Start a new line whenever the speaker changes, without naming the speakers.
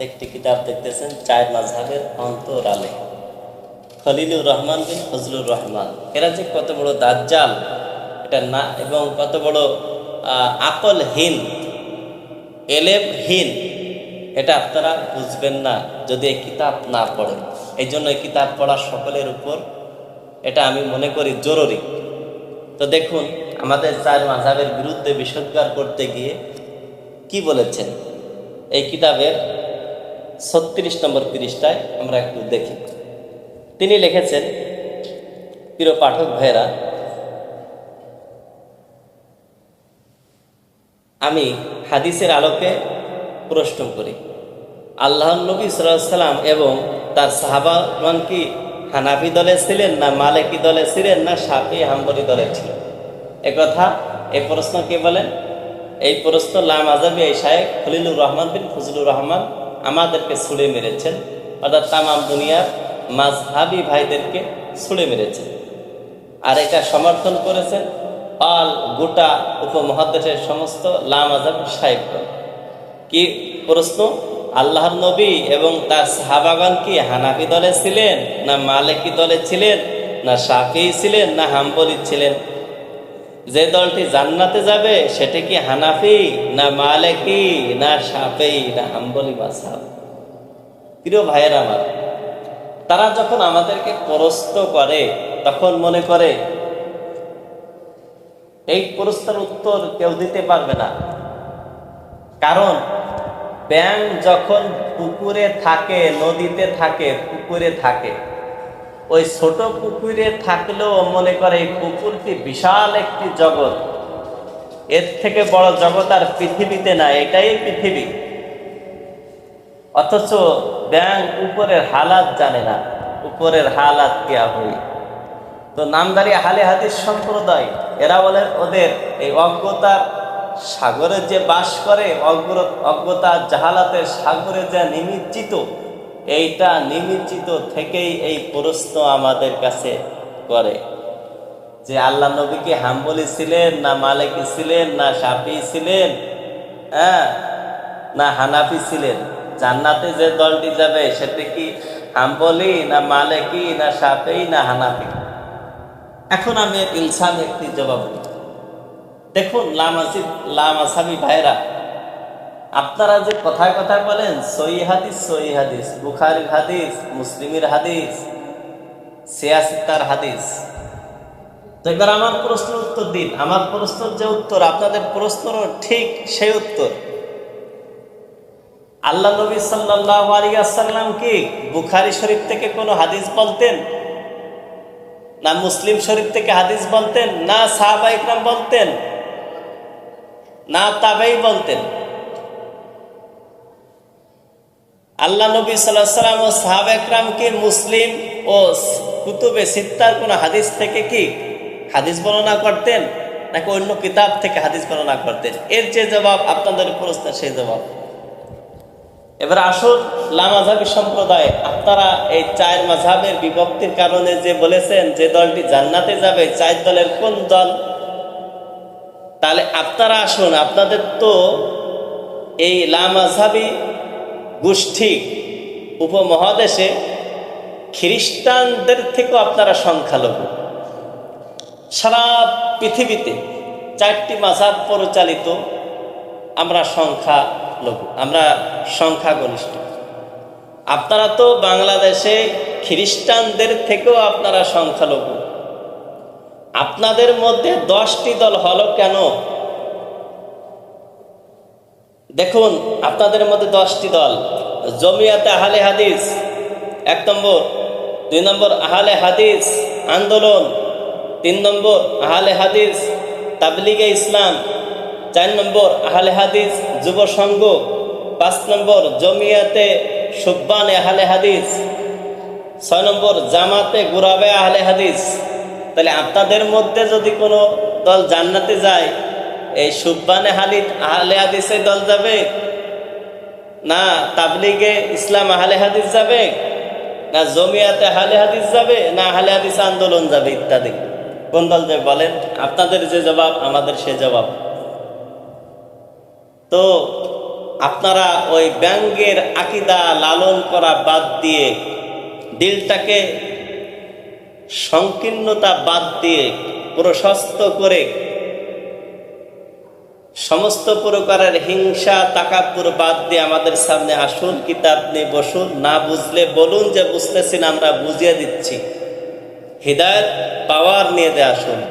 একটি কিতাব দেখতেছেন চার মাযহাবের অন্তরালে। খলিলুর রহমান বিন ফজলুর রহমান, এরা যে কত বড় দাজ্জাল এটা না, এবং কত বড় আকলহীন এলেমহীন, এটা আপনারা বুঝবেন না যদি এই কিতাব না পড়েন। এই জন্য এই কিতাব পড়া সকলের উপর, এটা আমি মনে করি জরুরি। তো দেখুন, আমাদের চার মাযহাবের বিরুদ্ধে বিষোদ্গার করতে গিয়ে কি বলেছেন এই কিতাবের 36 নম্বর পৃষ্ঠায় আমরা একটু দেখি। তিনি লিখেছেন, প্রিয় পাঠক ভাইয়েরা, আমি হাদিসের আলোকে প্রশ্ন করি, আল্লাহর নবী সাল্লাল্লাহু আলাইহি সাল্লাম এবং তার সাহাবাগণ কি হানাফি দলে ছিলেন, না মালিকি দলে ছিলেন, না শাফি হাম্বলি দলে ছিলেন? একথা, এই প্রশ্ন কে বলেন? এই প্রশ্ন লামাযাবি এই শায়েখ খলিলুর রহমান বিন ফজলুর রহমান আমাদেরকে ছুড়ে মেরেছেন, অর্থাৎ তামাম দুনিয়ার মাযহাবি ভাইদেরকে ছুড়ে মেরেছেন। আর এটা সমর্থন করেছেন অল গোটা উপমহাদেশের সমস্ত লামাযাবি শায়েখগণ। কি প্রশ্ন? আল্লাহর নবী এবং তার সাহাবাগণ কি হানাফি দলে ছিলেন, না মালিকি দলে ছিলেন, না শাফি ছিলেন, না হাম্বলি ছিলেন? যে দলটি জান্নাতে যাবে সেটা কি হানাফি, না মালিকি, না শাফি, না হাম্বলি মাযহাব? প্রিয় ভাইয়েরা আমার, তারা যখন আমাদেরকে প্রশ্ন করে তখন মনে করে এই প্রশ্নের উত্তর কেউ দিতে পারবে না। কারণ ব্যাঙ যখন পুকুরে থাকে, নদীতে থাকে, পুকুরে থাকে, ওই ছোট পুকুরে থাকলেও মনে করে এই পুকুরটি বিশাল একটি জগৎ, এর থেকে বড় জগৎ আর পৃথিবীতে না, এটাই পৃথিবী। অথচ ব্যাঙ উপরের হালাত জানে না, উপরের হালাত কেয়া হই। তো নামদারি আহলে হাদিস সম্প্রদায়, এরা বলেন ওদের এই অজ্ঞতার সাগরে যে বাস করে, অজ্ঞতা জাহালাতের সাগরে যা নিমজ্জিত, এইটা নিমজ্জিত থেকেই এই প্রশ্ন আমাদের কাছে করে যে আল্লাহ নবী কি হাম্বলি ছিলেন, না মালিকি ছিলেন, না শাফি ছিলেন, না হানাফি ছিলেন? জান্নাতে যে দলটি যাবে সেটা কি হাম্বলি, না মালিকি, না শাফি, না হানাফি? এখন আমি ইনসাফে একটি জবাব দিই। দেখুন লামাযাবি ভাইরা, আপনারা যে কথায় কথায় বলেন সহিহ হাদিস, বুখারীর হাদিস, মুসলিমের হাদিস, সিয়াসিতার হাদিস, তো এবার আমার প্রশ্নের উত্তর দিন। আমার প্রশ্নের যে উত্তর, আপনাদের প্রশ্নেরও ঠিক সেই উত্তর। আল্লাহ নবী সাল্লাল্লাহু আলাইহি ওয়াসাল্লাম কি বুখারী শরীফ থেকে কোনো হাদিস বলতেন, না মুসলিম শরীফ থেকে হাদিস বলতেন, না সাহাবা ইকরাম বলতেন, না তাবেঈ বলতেন? আল্লাহ নবী সাল্লাল্লাহু আলাইহি ওয়াসাল্লাম ও সাহাবা ইকরাম কি মুসলিম ও কুতুবে সিত্তার কোন হাদিস থেকে কি হাদিস বর্ণনা করতেন, নাকি অন্য কিতাব থেকে হাদিস বর্ণনা করতেন? এর যে জবাব আপনাদের প্রশ্ন, সেই জবাব। এবার আসুন, লামাযাবি সম্প্রদায়, আপনারা এই চার মাযহাবের বিভক্তির কারণে যে বলেছেন যে দলটি জান্নাতে যাবে, চার দলের কোন দল? তাহলে আপনারা আসুন, আপনাদের তো এই লামাযাবি গোষ্ঠী উপমহাদেশে খ্রিস্টানদের থেকেও আপনারা সংখ্যালঘু। সারা পৃথিবীতে 4টি মাযহাব পরিচালিত, আমরা সংখ্যালঘু, আমরা সংখ্যাগরিষ্ঠ। আপনারা তো বাংলাদেশে খ্রিস্টানদের থেকেও আপনারা সংখ্যালঘু। আপনাদের মধ্যে 10টি দল হলো কেন? দেখুন, আপনাদের মধ্যে 10টি দল। জমিয়াতে আহলে হাদিস 1 নম্বর, 2 নম্বর আহলে হাদিস আন্দোলন, 3 নম্বর আহলে হাদিস তাবলিগে ইসলাম, 4 নম্বর আহলে হাদিস যুব সংঘ, 5 নম্বর জমিয়াতে শুব্বানে আহলে হাদিস, 6 নম্বর জামাতে গুরাবে আহলে হাদিস। তাহলে আপনাদের মধ্যে যদি কোনো দল জান্নাতে যায়, এই শুব্বানে আহলে হাদিসের দল যাবে, না তাবলিগে ইসলাম আহলে হাদিস যাবে, না জমিয়াতে আহলে হাদিস যাবে, না আহলে হাদিস আন্দোলন যাবে ইত্যাদি? কোন দল যাবে বলেন? আপনাদের যে জবাব, আমাদের সে জবাব। তো আপনারা ওই ব্যঙ্গের আকীদা লালন করা বাদ দিয়ে, দিলটাকে সংকীর্ণতা বাদ দিয়ে প্রশস্ত করে, সমস্ত প্রকারের হিংসা তাকাব্বুর বাদ দিয়ে আমাদের সামনে আসুন, কিতাব নিয়ে বসুন, না বুঝলে বলুন যে বুঝতেছি না, আমরা বুঝিয়ে দিচ্ছি। হিদায়াত পাওয়ার নিয়ে আসুন।